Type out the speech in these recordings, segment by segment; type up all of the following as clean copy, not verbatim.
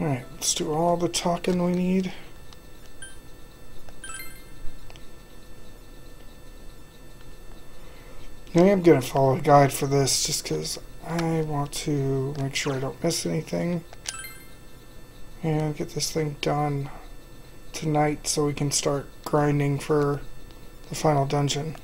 Alright, let's do all the talking we need. Now I am going to follow a guide for this just because I want to make sure I don't miss anything. And get this thing done tonight so we can start grinding for the final dungeon.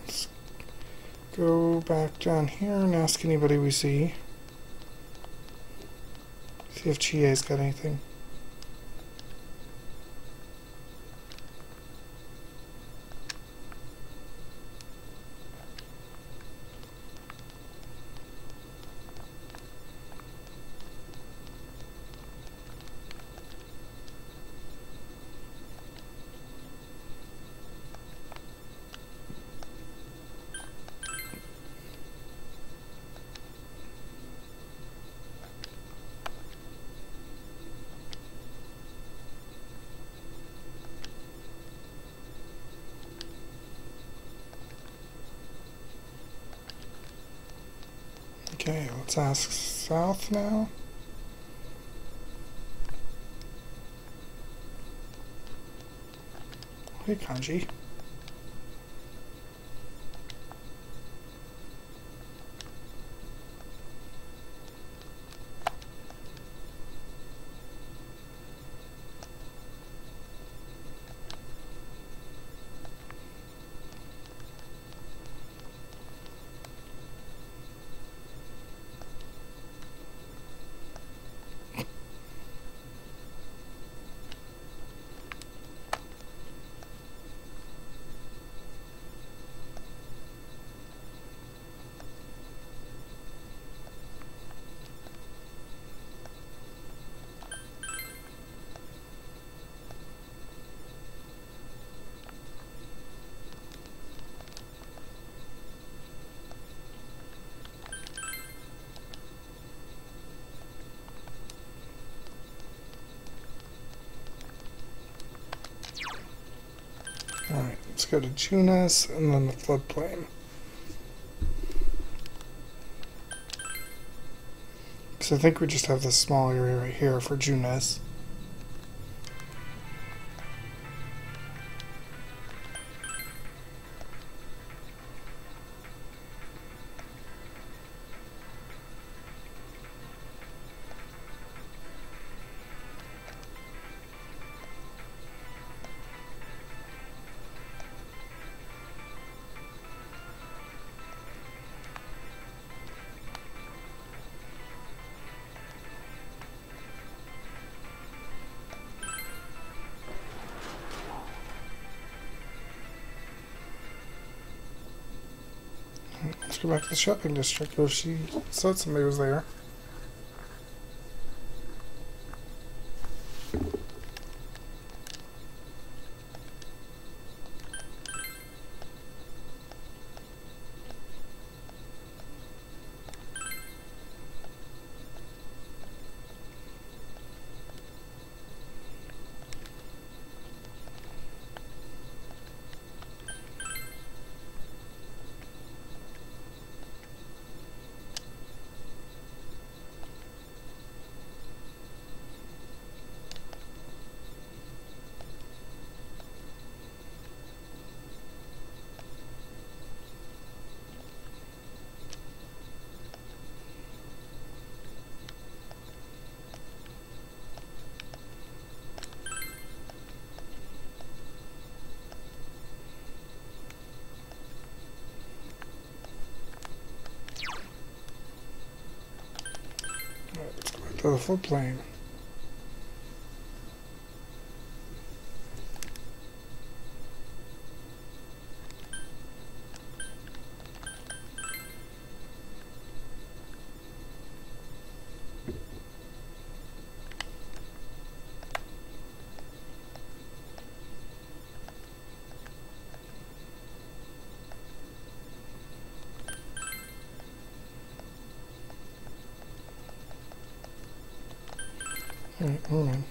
Let's go back down here and ask anybody we see. See if Chie's got anything. Okay, let's ask south now. Hey, Kanji. Alright, let's go to Junas and then the floodplain. Because I think we just have this small area right here for Junas. Let's go back to the shopping district where she said somebody was there. to the floodplain. Alright, hold on.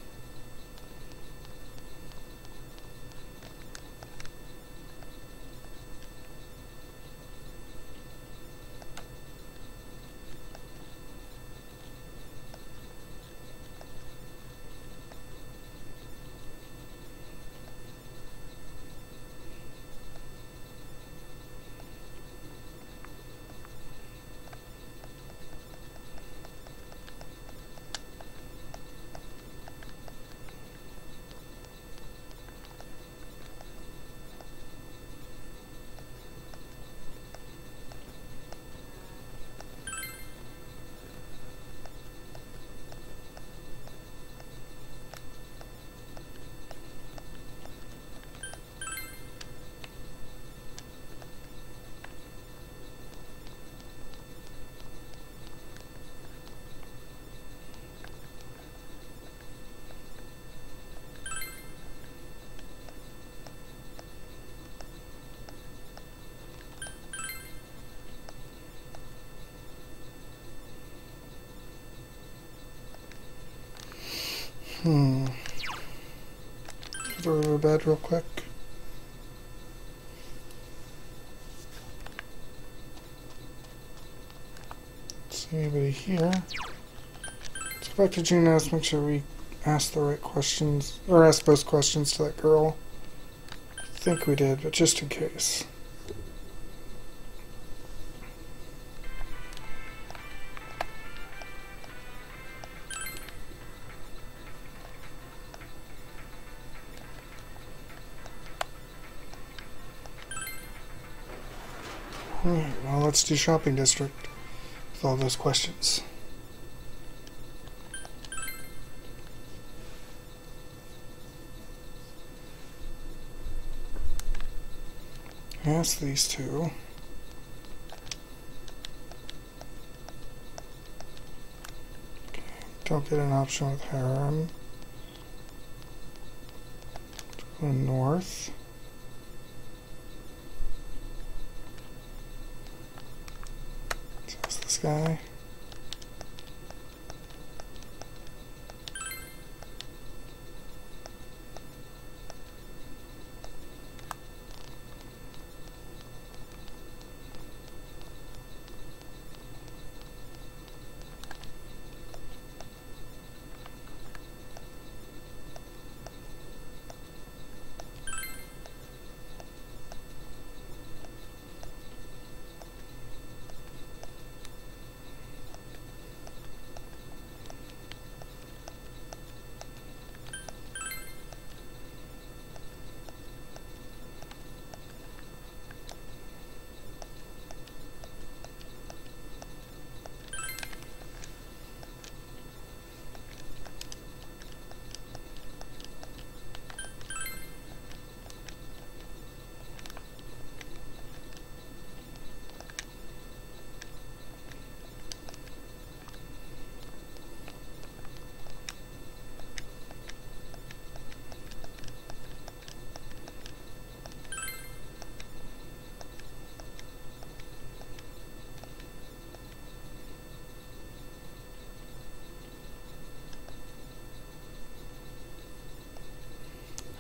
Go to bed real quick. See anybody here? Let's go back to Juno's, make sure we ask the right questions, or ask those questions to that girl. I think we did, but just in case. Alright, well, let's do shopping district with all those questions. Ask these two. Okay, don't get an option with Harem. Go north. This guy.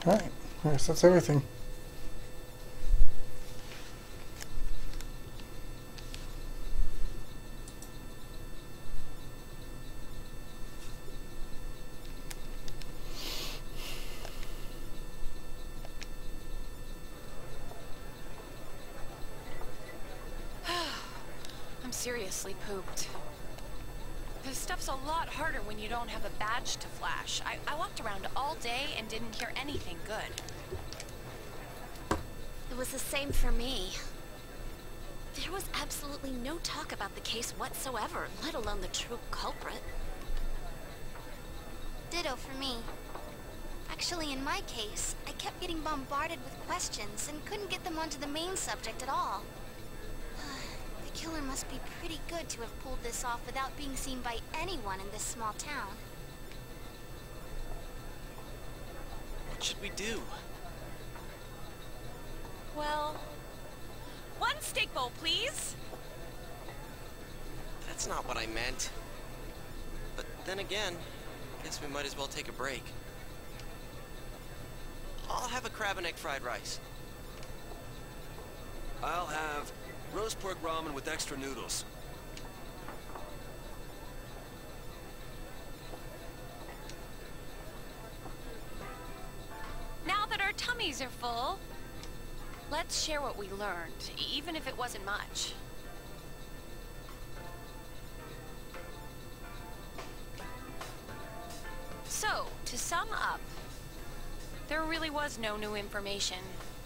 Alright, I guess that's everything. I'm seriously pooped. This stuff's a lot harder when you don't have a badge to flash. I walked around all day and didn't hear anything good. It was the same for me. There was absolutely no talk about the case whatsoever, let alone the true culprit. show for me. Actually, in my case, I kept getting bombarded with questions and couldn't get them onto the main subject at all. The killer must be pretty good to have pulled this off without being seen by anyone in this small town. What should we do? Well, one steak bowl, please. That's not what I meant. But then again, I guess we might as well take a break. I'll have a crab and egg fried rice. I'll have roast pork ramen with extra noodles. Now that our tummies are full, let's share what we learned, even if it wasn't much. So, to sum up, there really was no new information.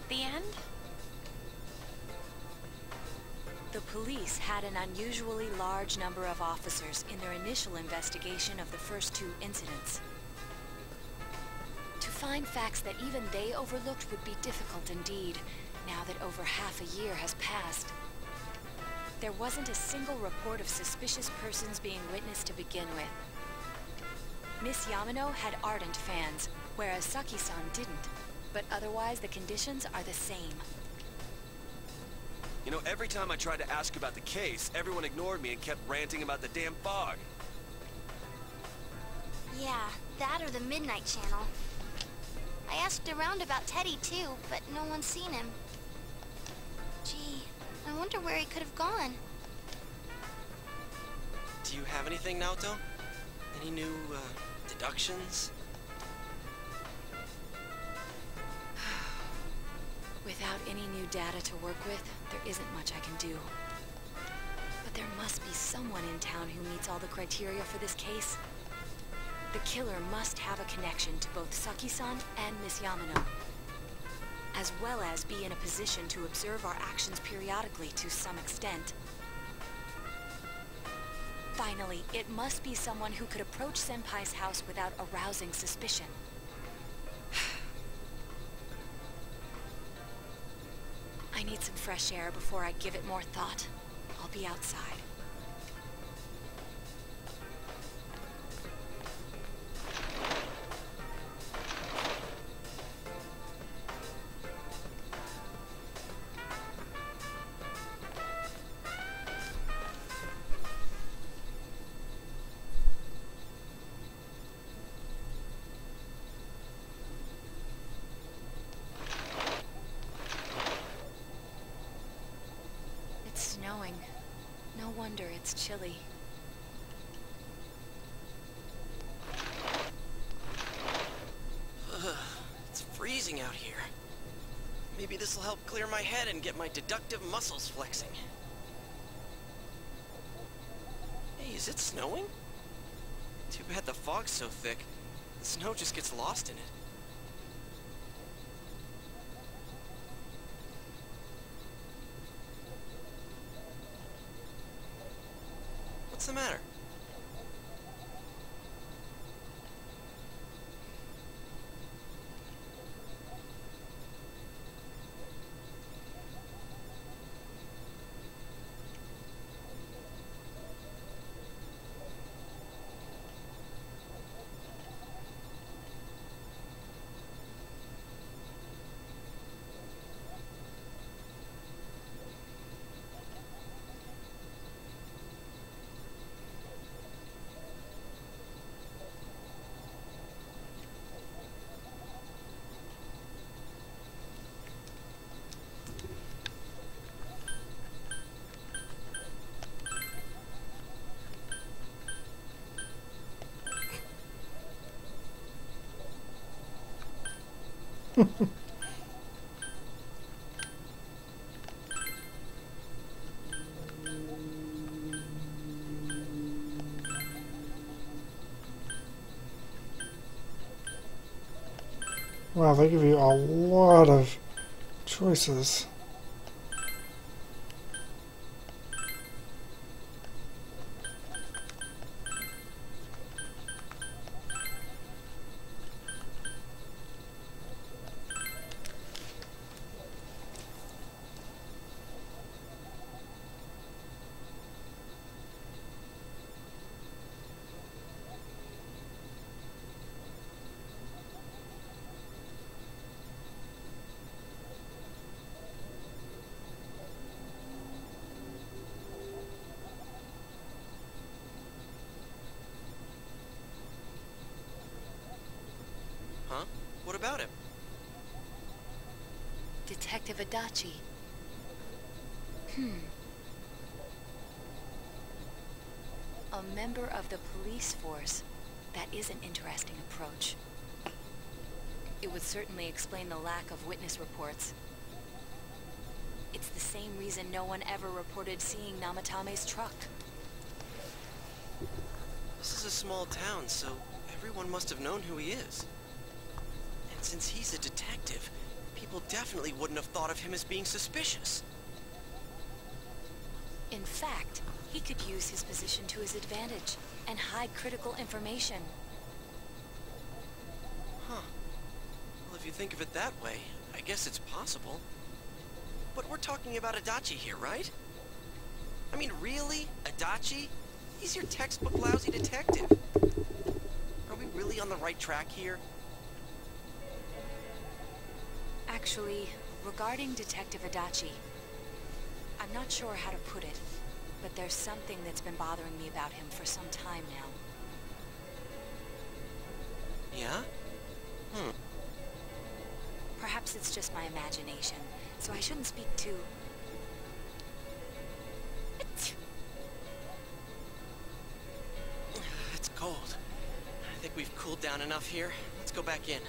The end? The police had an unusually large number of officers in their initial investigation of the first two incidents. To find facts that even they overlooked would be difficult indeed, now that over half a year has passed. There wasn't a single report of suspicious persons being witnessed to begin with. Miss Yamano had ardent fans, whereas Saki-san didn't. But otherwise, the conditions are the same. You know, every time I tried to ask about the case, everyone ignored me and kept ranting about the damn fog. Yeah, that or the Midnight Channel. I asked around about Teddy too, but no one's seen him. Gee, I wonder where he could have gone. Do you have anything, Naoto? Any new, deductions? Without any new data to work with, there isn't much I can do. But there must be someone in town who meets all the criteria for this case. The killer must have a connection to both Saki-san and Miss Yamano, as well as be in a position to observe our actions periodically to some extent. Finally, it must be someone who could approach Senpai's house without arousing suspicion. I need some fresh air before I give it more thought. I'll be outside. Snowing. No wonder it's chilly. It's freezing out here. Maybe this'll help clear my head and get my deductive muscles flexing. Hey, is it snowing? Too bad the fog's so thick. The snow just gets lost in it. What's the matter? Wow, they give you a lot of choices. about him. Detective Adachi. A member of the police force. That is an interesting approach. It would certainly explain the lack of witness reports. It's the same reason no one ever reported seeing Namatame's truck. This is a small town, so everyone must have known who he is. And since he's a detective, people definitely wouldn't have thought of him as being suspicious. In fact, he could use his position to his advantage and hide critical information. Huh. Well, if you think of it that way, I guess it's possible. But we're talking about Adachi here, right? I mean, really? Adachi? He's your textbook lousy detective. Are we really on the right track here? Actually, regarding Detective Adachi, I'm not sure how to put it, but there's something that's been bothering me about him for some time now. Yeah? Perhaps it's just my imagination, so I shouldn't speak too... It's cold. I think we've cooled down enough here. Let's go back in.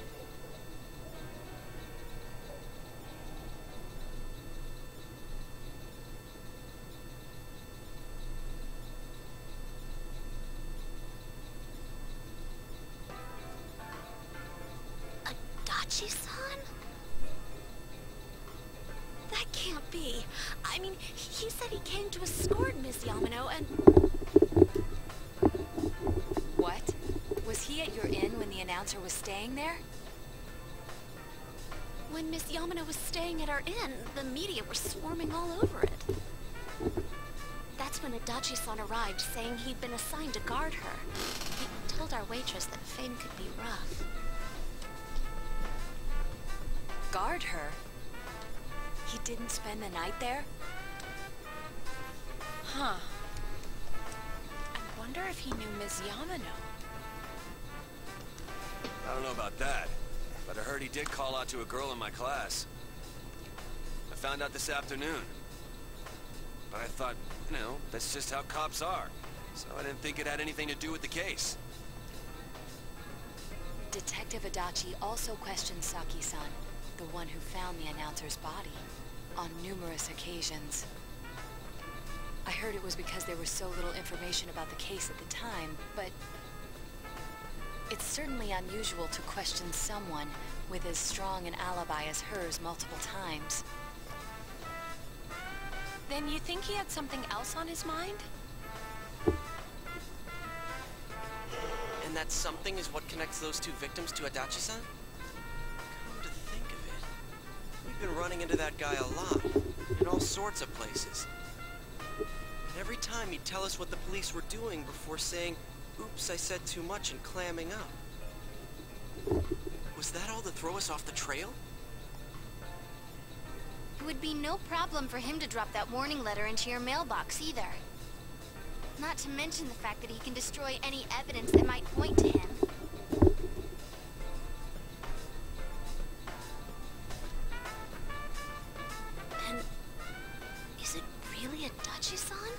Adachi-san? That can't be. I mean, he said he came to escort Miss Yamano and... What? Was he at your inn when the announcer was staying there? When Miss Yamano was staying at our inn, the media were swarming all over it. That's when Adachi-san arrived, saying he'd been assigned to guard her. He told our waitress that fame could be rough. Guard her? He didn't spend the night there? Huh. I wonder if he knew Ms. Yamano. I don't know about that, but I heard he did call out to a girl in my class. I found out this afternoon. But I thought, you know, that's just how cops are. So I didn't think it had anything to do with the case. Detective Adachi also questioned Saki-san, the one who found the announcer's body, on numerous occasions. I heard it was because there was so little information about the case at the time, but it's certainly unusual to question someone with as strong an alibi as hers multiple times. Then you think he had something else on his mind? And that something is what connects those two victims to Adachi-san? Come to think of it, we've been running into that guy a lot, in all sorts of places. And every time he'd tell us what the police were doing before saying, "Oops, I said too much," and clamming up. Was that all to throw us off the trail? It would be no problem for him to drop that warning letter into your mailbox either. Not to mention the fact that he can destroy any evidence that might point to him. Then, is it really Adachi-san?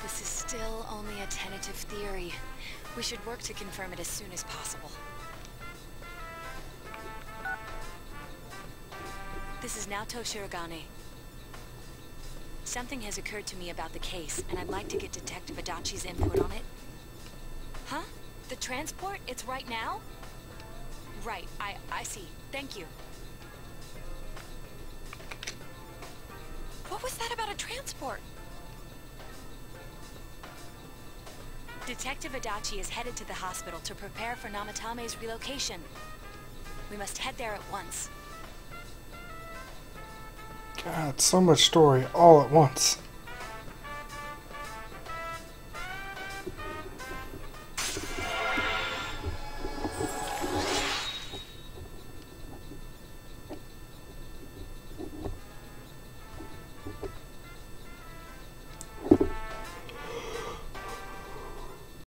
This is still only a tentative theory. We should work to confirm it as soon as possible. This is Naoto Shirogane. Something has occurred to me about the case, and I'd like to get Detective Adachi's input on it. Huh? The transport? It's right now? Right, I see. Thank you. What was that about a transport? Detective Adachi is headed to the hospital to prepare for Namatame's relocation. We must head there at once. God, so much story all at once.